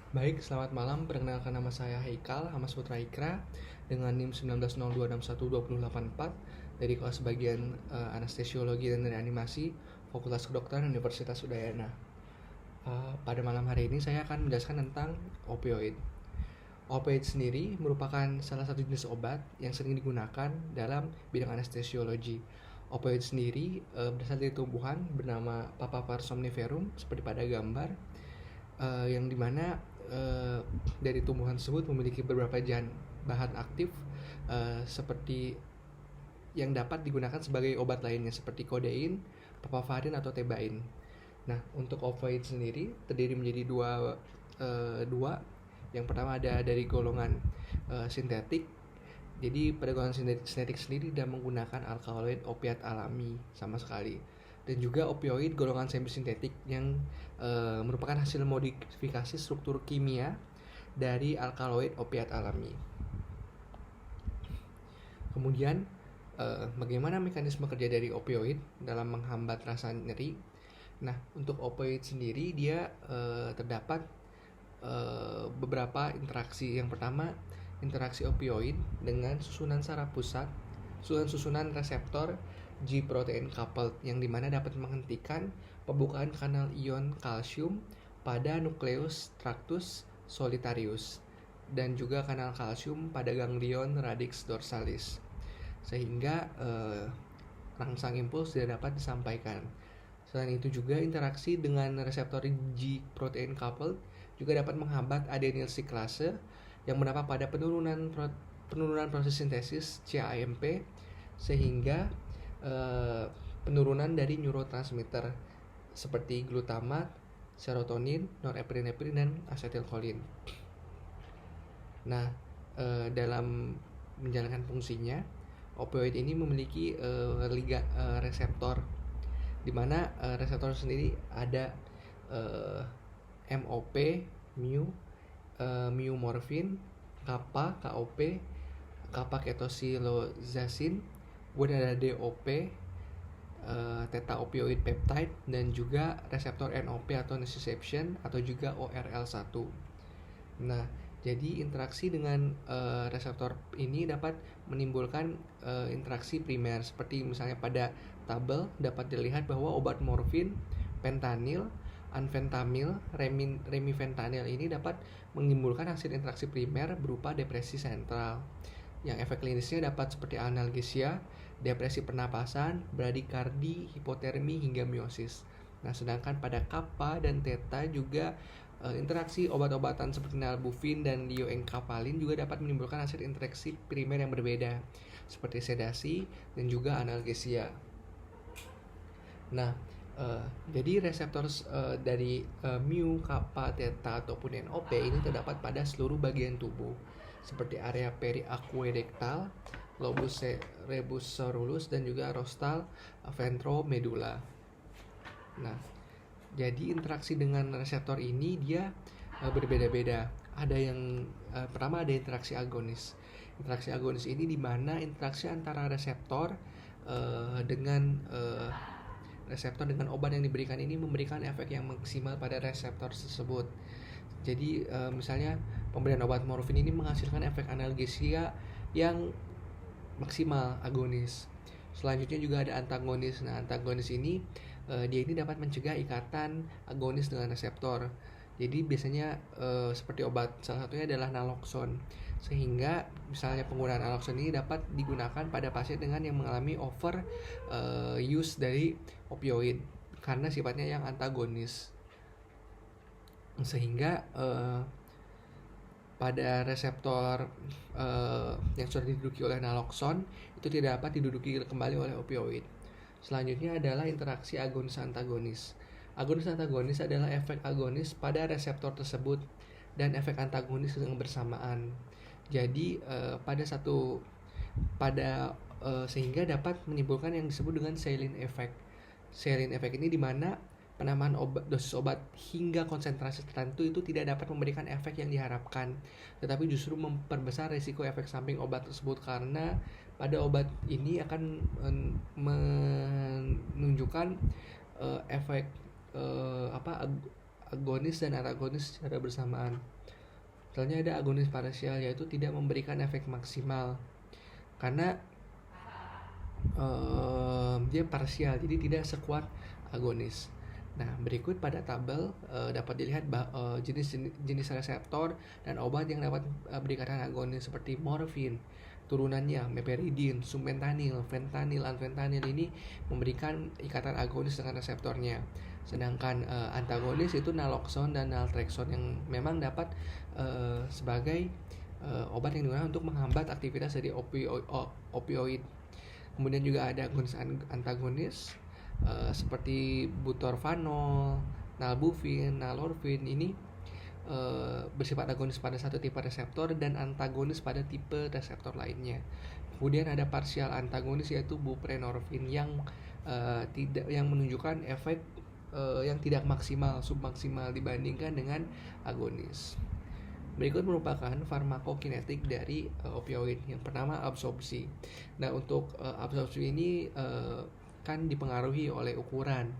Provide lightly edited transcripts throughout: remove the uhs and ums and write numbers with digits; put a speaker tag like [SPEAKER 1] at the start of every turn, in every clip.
[SPEAKER 1] Baik, selamat malam. Perkenalkan nama saya Haikal Hamas Putra Ikra dengan NIM 1902612084 dari kelas bagian anestesiologi dan reanimasi Fakultas Kedokteran Universitas Udayana. Pada malam hari ini saya akan menjelaskan tentang opioid. Opioid sendiri merupakan salah satu jenis obat yang sering digunakan dalam bidang anestesiologi. Opioid sendiri berasal dari tumbuhan bernama Papaver somniferum seperti pada gambar, yang dimana dari tumbuhan tersebut memiliki beberapa bahan aktif seperti yang dapat digunakan sebagai obat lainnya seperti kodein, papaverin atau tebain. Nah, untuk opioid sendiri terdiri menjadi dua. Yang pertama ada dari golongan sintetik. Jadi pada golongan sintetik sendiri tidak menggunakan alkaloid opiat alami sama sekali. Dan juga opioid golongan semisintetik yang merupakan hasil modifikasi struktur kimia dari alkaloid opiat alami. Kemudian bagaimana mekanisme kerja dari opioid dalam menghambat rasa nyeri? Nah, untuk opioid sendiri dia terdapat beberapa interaksi. Yang pertama, interaksi opioid dengan susunan saraf pusat, susunan reseptor G protein coupled yang dimana dapat menghentikan pembukaan kanal ion kalsium pada nukleus tractus solitarius dan juga kanal kalsium pada ganglion radix dorsalis, sehingga rangsang impuls tidak dapat disampaikan. Selain itu juga interaksi dengan reseptor G protein coupled juga dapat menghambat adenyl siklase yang berdampak pada penurunan proses sintesis CAMP, sehingga penurunan dari neurotransmitter seperti glutamat, serotonin, norepinefrin dan asetilkolin. Nah, dalam menjalankan fungsinya, opioid ini memiliki reseptor, di mana reseptor sendiri ada MOP, mu, mu morfin, kappa, KOP, kappa ketosilozazin, kemudian ada DOP, theta opioid peptide, dan juga reseptor NOP atau nociception atau juga ORL1. Nah, jadi interaksi dengan reseptor ini dapat menimbulkan interaksi primer, seperti misalnya pada tabel dapat dilihat bahwa obat morfin, pentanil, anfentamil, remifentanil ini dapat menimbulkan hasil interaksi primer berupa depresi sentral. Yang efek klinisnya dapat seperti analgesia, depresi pernapasan, bradikardi, hipotermi hingga miosis. Nah, sedangkan pada kappa dan theta juga interaksi obat-obatan seperti nalbuphine dan dioenkapalin juga dapat menimbulkan hasil interaksi primer yang berbeda seperti sedasi dan juga analgesia. Nah, jadi reseptor dari mu, kappa, theta ataupun NOP ini terdapat pada seluruh bagian tubuh seperti area periaqueductal, lobus cerebrospinous dan juga rostral ventromedulla. Nah, jadi interaksi dengan reseptor ini dia berbeda-beda. Ada yang pertama ada interaksi agonis. Interaksi agonis ini di mana interaksi antara reseptor dengan obat yang diberikan ini memberikan efek yang maksimal pada reseptor tersebut. Jadi misalnya pemberian obat morfin ini menghasilkan efek analgesia yang maksimal agonis. Selanjutnya juga ada antagonis. Nah, antagonis ini dia ini dapat mencegah ikatan agonis dengan reseptor. Jadi biasanya seperti obat, salah satunya adalah naloxone. Sehingga misalnya penggunaan naloxone ini dapat digunakan pada pasien dengan yang mengalami over use dari opioid karena sifatnya yang antagonis. Sehingga pada reseptor yang sudah diduduki oleh naloxone itu tidak dapat diduduki kembali oleh opioid. Selanjutnya adalah interaksi agonis-antagonis. Agonis-antagonis adalah efek agonis pada reseptor tersebut dan efek antagonis yang bersamaan. Jadi sehingga dapat menimbulkan yang disebut dengan saline effect. Saline effect ini di mana penambahan dosis obat hingga konsentrasi tertentu itu tidak dapat memberikan efek yang diharapkan, tetapi justru memperbesar risiko efek samping obat tersebut karena pada obat ini akan menunjukkan efek agonis dan antagonis secara bersamaan. Misalnya ada agonis parsial, yaitu tidak memberikan efek maksimal karena dia parsial, jadi tidak sekuat agonis. Nah, berikut pada tabel dapat dilihat jenis reseptor dan obat yang dapat berikatan agonis seperti morfin, turunannya meperidin, subentanil, fentanil, anfentanil ini memberikan ikatan agonis dengan reseptornya. Sedangkan antagonis itu naloxon dan naltrexone yang memang dapat sebagai obat yang digunakan untuk menghambat aktivitas dari opioid. Kemudian juga ada agonis antagonis seperti butorfanol, nalbufin, nalorfin ini bersifat agonis pada satu tipe reseptor dan antagonis pada tipe reseptor lainnya. Kemudian ada parsial antagonis yaitu buprenorfin yang menunjukkan efek yang tidak maksimal, submaksimal dibandingkan dengan agonis. Berikut merupakan farmakokinetik dari opioid. Yang pertama absorpsi. Nah, untuk absorpsi ini kan dipengaruhi oleh ukuran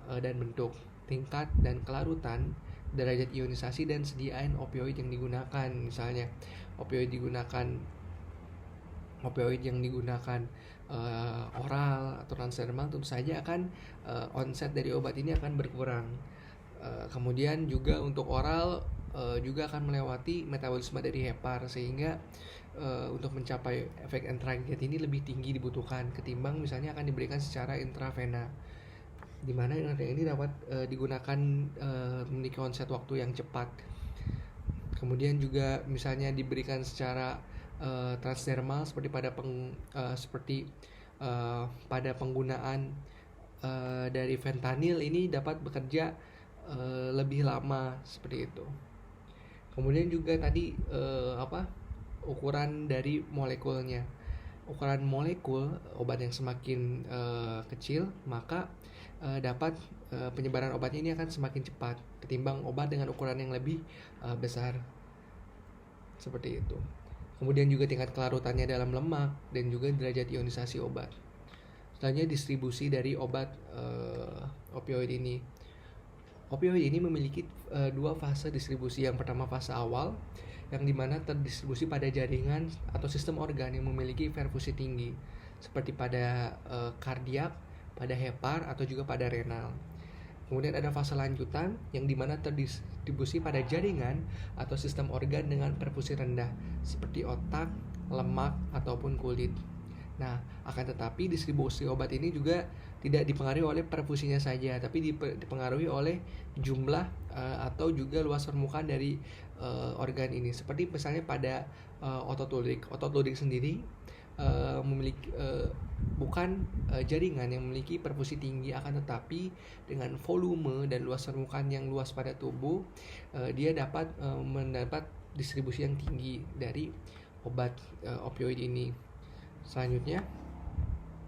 [SPEAKER 1] dan bentuk, tingkat dan kelarutan, derajat ionisasi dan sediaan opioid yang digunakan. Misalnya opioid yang digunakan oral atau transdermal, tentu saja akan onset dari obat ini akan berkurang. Kemudian juga untuk oral juga akan melewati metabolisme dari hepar, sehingga untuk mencapai efek antraget ini lebih tinggi dibutuhkan ketimbang misalnya akan diberikan secara intravena, di mana ini dapat digunakan memiliki onset waktu yang cepat. Kemudian juga misalnya diberikan secara transdermal seperti pada penggunaan dari fentanyl ini dapat bekerja lebih lama seperti itu. Kemudian juga tadi ukuran dari molekulnya. Ukuran molekul obat yang semakin kecil, maka dapat penyebaran obatnya ini akan semakin cepat ketimbang obat dengan ukuran yang lebih besar. Seperti itu. Kemudian juga tingkat kelarutannya dalam lemak dan juga derajat ionisasi obat. Selanjutnya distribusi dari obat opioid ini. Opioid ini memiliki dua fase distribusi. Yang pertama fase awal, yang dimana terdistribusi pada jaringan atau sistem organ yang memiliki perfusi tinggi, seperti pada kardiak, pada hepar, atau juga pada renal. Kemudian ada fase lanjutan, yang dimana terdistribusi pada jaringan atau sistem organ dengan perfusi rendah, seperti otak, lemak, ataupun kulit. Nah, akan tetapi distribusi obat ini juga tidak dipengaruhi oleh perfusinya saja, tapi dipengaruhi oleh jumlah atau juga luas permukaan dari organ ini. Seperti misalnya pada otot ludik. Otot ludik sendiri memiliki bukan jaringan yang memiliki perfusi tinggi, akan tetapi dengan volume dan luas permukaan yang luas pada tubuh, dia dapat mendapat distribusi yang tinggi dari obat opioid ini. Selanjutnya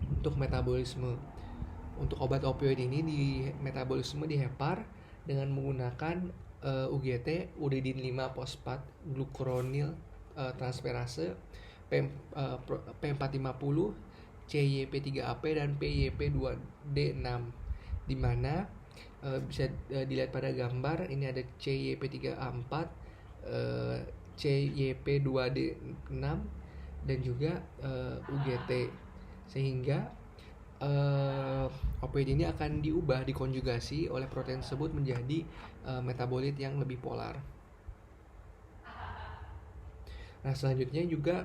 [SPEAKER 1] untuk metabolisme. Untuk obat opioid ini di metabolisme di hepar dengan menggunakan UGT, uridin 5 fosfat glucuronil transferase, P450, CYP3AP dan PYP2D6, di mana bisa dilihat pada gambar ini ada CYP3A4, CYP2D6 dan juga UGT, sehingga opioid ini akan dikonjugasi oleh protein tersebut menjadi metabolit yang lebih polar. Nah, selanjutnya juga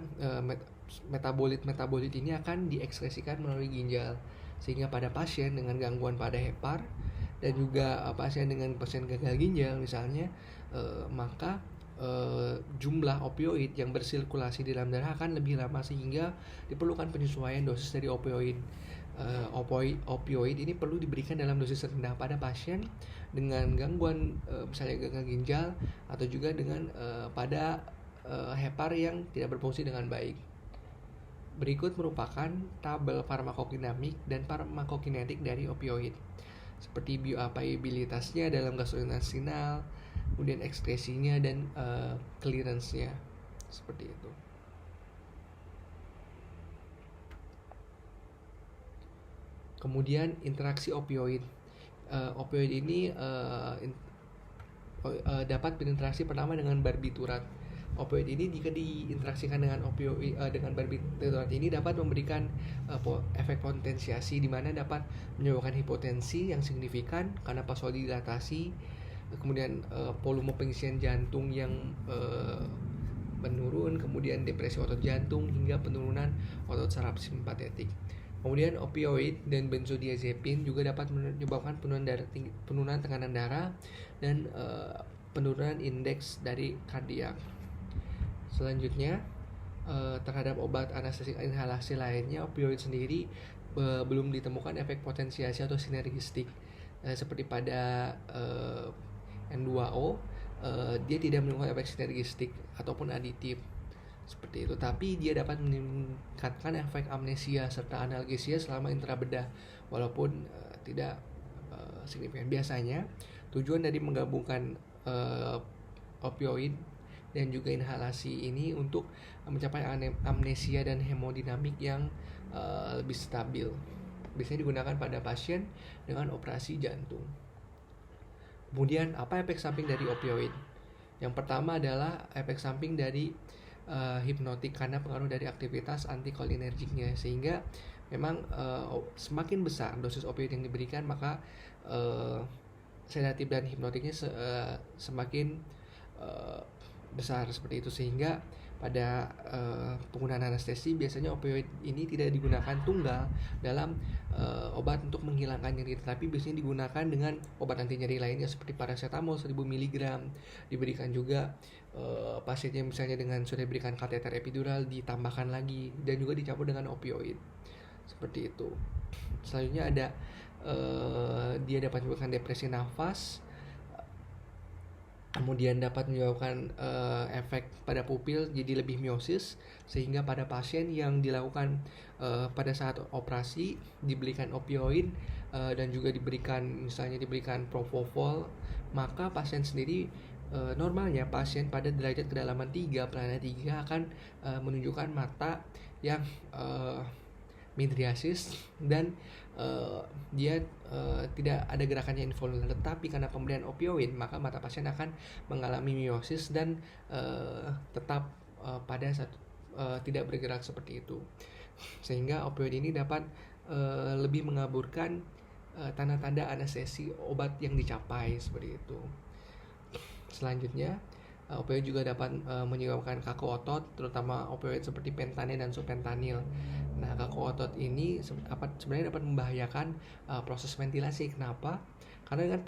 [SPEAKER 1] metabolit ini akan diekskresikan melalui ginjal, sehingga pada pasien dengan gangguan pada hepar dan juga pasien gagal ginjal misalnya, maka jumlah opioid yang bersirkulasi di dalam darah akan lebih lama, sehingga diperlukan penyesuaian dosis dari opioid. Opioid ini perlu diberikan dalam dosis rendah pada pasien dengan gangguan misalnya gagal ginjal atau juga dengan pada hepar yang tidak berfungsi dengan baik. Berikut merupakan tabel farmakokinamik dan farmakokinetik dari opioid, seperti bioavailabilitasnya dalam gastrointestinal, kemudian ekskresinya dan clearance-nya, seperti itu. Kemudian interaksi opioid. Opioid ini dapat berinteraksi pertama dengan barbiturat. Opioid ini jika diinteraksikan dengan dengan barbiturat ini dapat memberikan efek potensiasi, di mana dapat menyebabkan hipotensi yang signifikan karena vasodilatasi, kemudian volume pengisian jantung yang menurun, kemudian depresi otot jantung hingga penurunan otot saraf simpatetik. Kemudian opioid dan benzodiazepin juga dapat menyebabkan penurunan tekanan darah dan penurunan indeks dari kardiak. Selanjutnya, terhadap obat anestesik inhalasi lainnya, opioid sendiri belum ditemukan efek potensiasi atau sinergistik seperti pada N2O. Dia tidak menimbulkan efek sinergistik ataupun aditif seperti itu, tapi dia dapat meningkatkan efek amnesia serta analgesia selama intrabedah, walaupun tidak signifikan. Biasanya tujuan dari menggabungkan opioid dan juga inhalasi ini untuk mencapai amnesia dan hemodinamik yang lebih stabil. Biasanya digunakan pada pasien dengan operasi jantung. Kemudian apa efek samping dari opioid? Yang pertama adalah efek samping dari hipnotik karena pengaruh dari aktivitas antikolinergiknya, sehingga memang semakin besar dosis opioid yang diberikan, maka sedatif dan hipnotiknya semakin besar seperti itu, sehingga pada penggunaan anestesi biasanya opioid ini tidak digunakan tunggal dalam obat untuk menghilangkan nyeri, tetapi biasanya digunakan dengan obat anti nyeri lainnya seperti paracetamol 1000 mg. Diberikan juga pasiennya misalnya dengan sudah diberikan kateter epidural, ditambahkan lagi dan juga dicampur dengan opioid seperti itu. Selanjutnya ada dia dapat menyebabkan depresi nafas, kemudian dapat menyebabkan efek pada pupil jadi lebih miosis, sehingga pada pasien yang dilakukan pada saat operasi diberikan opioid dan juga diberikan propofol, maka pasien sendiri normalnya pasien pada derajat kedalaman 3 plana 3 akan menunjukkan mata yang midriasis dan dia tidak ada gerakannya involuntar, tetapi karena pemberian opioid maka mata pasien akan mengalami miosis dan tetap pada tidak bergerak seperti itu, sehingga opioid ini dapat lebih mengaburkan tanda-tanda anestesi obat yang dicapai seperti itu. Selanjutnya, opioid juga dapat menyebabkan kaku otot, terutama opioid seperti pentanil dan supentanil. Nah, kaku otot ini sebenarnya dapat membahayakan proses ventilasi. Kenapa? Karena dengan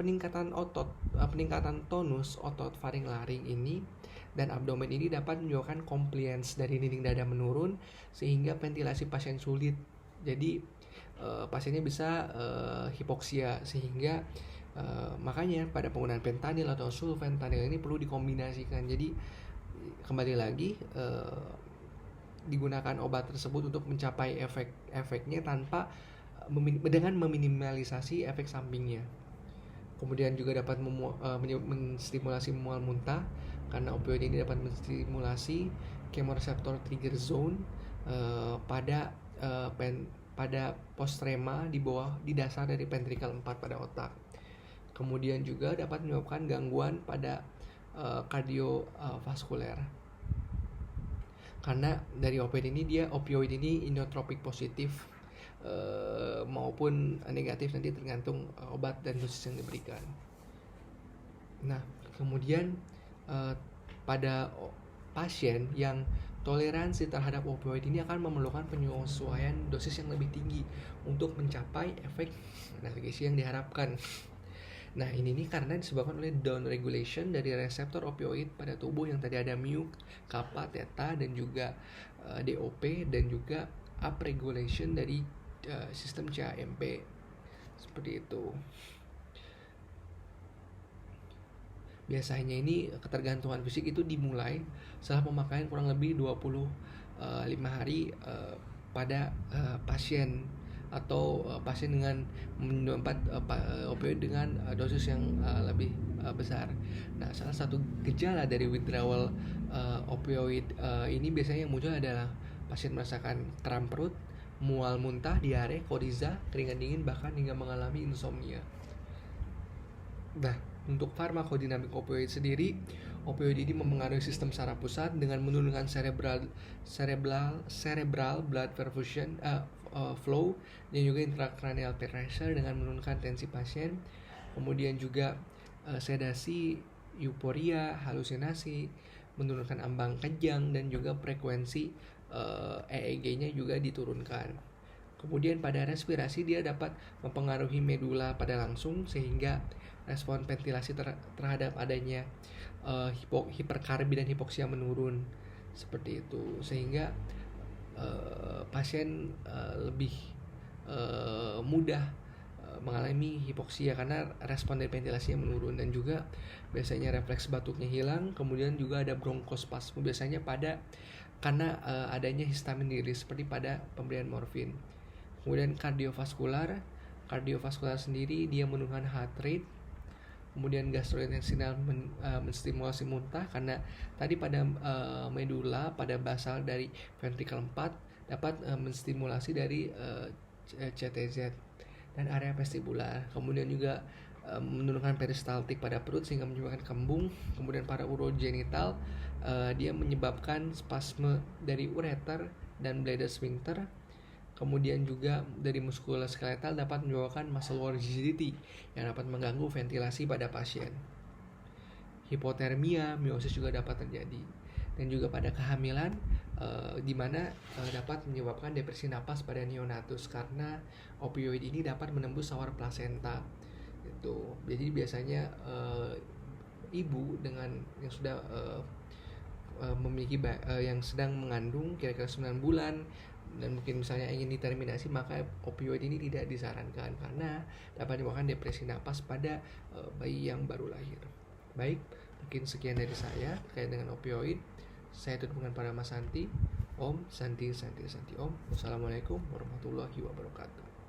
[SPEAKER 1] peningkatan tonus otot faring-laring ini dan abdomen ini dapat menyebabkan compliance dari dinding dada menurun, sehingga ventilasi pasien sulit. Jadi pasiennya bisa hipoksia, sehingga makanya pada penggunaan pentanil atau sulfentanil ini perlu dikombinasikan. Jadi kembali lagi digunakan obat tersebut untuk mencapai efeknya tanpa dengan meminimalisasi efek sampingnya. Kemudian juga dapat menstimulasi mual muntah karena opioid ini dapat menstimulasi chemoreceptor trigger zone pada postrema di dasar dari ventricle 4 pada otak. Kemudian juga dapat menyebabkan gangguan pada kardiovaskuler. Karena dari opioid ini inotropik positif maupun negatif, nanti tergantung obat dan dosis yang diberikan. Nah, kemudian pada pasien yang toleransi terhadap opioid ini akan memerlukan penyesuaian dosis yang lebih tinggi untuk mencapai efek analgesia yang diharapkan. Nah, ini karena disebabkan oleh down regulation dari reseptor opioid pada tubuh yang tadi ada mu, kappa, theta dan juga DOP, dan juga up regulation dari sistem CAMP seperti itu. Biasanya ini ketergantungan fisik itu dimulai setelah pemakaian kurang lebih 25 hari pada pasien atau pasien dengan mendapat opioid dengan dosis yang lebih besar. Nah, salah satu gejala dari withdrawal opioid ini biasanya yang muncul adalah pasien merasakan kram perut, mual muntah, diare, koriza, keringat dingin, bahkan hingga mengalami insomnia. Nah, Untuk farmakodinamik opioid sendiri, opioid ini mempengaruhi sistem saraf pusat dengan menurunkan cerebral blood perfusion flow, dan juga intracranial pressure dengan menurunkan tensi pasien. Kemudian juga sedasi, euforia, halusinasi, menurunkan ambang kejang, dan juga frekuensi EEG-nya juga diturunkan. Kemudian pada respirasi dia dapat mempengaruhi medula pada langsung sehingga respon ventilasi terhadap adanya hiperkarbi dan hipoksia menurun seperti itu, sehingga pasien lebih mudah mengalami hipoksia karena respon dari ventilasinya menurun, dan juga biasanya refleks batuknya hilang. Kemudian juga ada bronkospasme biasanya karena adanya histamin diri seperti pada pemberian morfin. Kemudian kardiovaskular sendiri dia menurunkan heart rate. Kemudian gastrointestinal menstimulasi muntah karena tadi pada medula pada basal dari ventricle 4 dapat menstimulasi dari CTZ dan area vestibular. Kemudian juga menurunkan peristaltik pada perut sehingga menyebabkan kembung. Kemudian pada urogenital dia menyebabkan spasme dari ureter dan bladder sphincter. Kemudian juga dari muskuloskeletal dapat menyebabkan muscle rigidity yang dapat mengganggu ventilasi pada pasien. Hipotermia, miosis juga dapat terjadi. Dan juga pada kehamilan di mana dapat menyebabkan depresi napas pada neonatus karena opioid ini dapat menembus sawar plasenta. Jadi biasanya ibu dengan yang sudah memiliki yang sedang mengandung kira-kira 9 bulan dan mungkin misalnya ingin diterminasi, maka opioid ini tidak disarankan karena dapat menyebabkan depresi napas pada bayi yang baru lahir. Baik, mungkin sekian dari saya terkait dengan opioid. Saya tutup dengan para Mas Santi. Om Santi Santi Santi Om. Wassalamualaikum warahmatullahi wabarakatuh.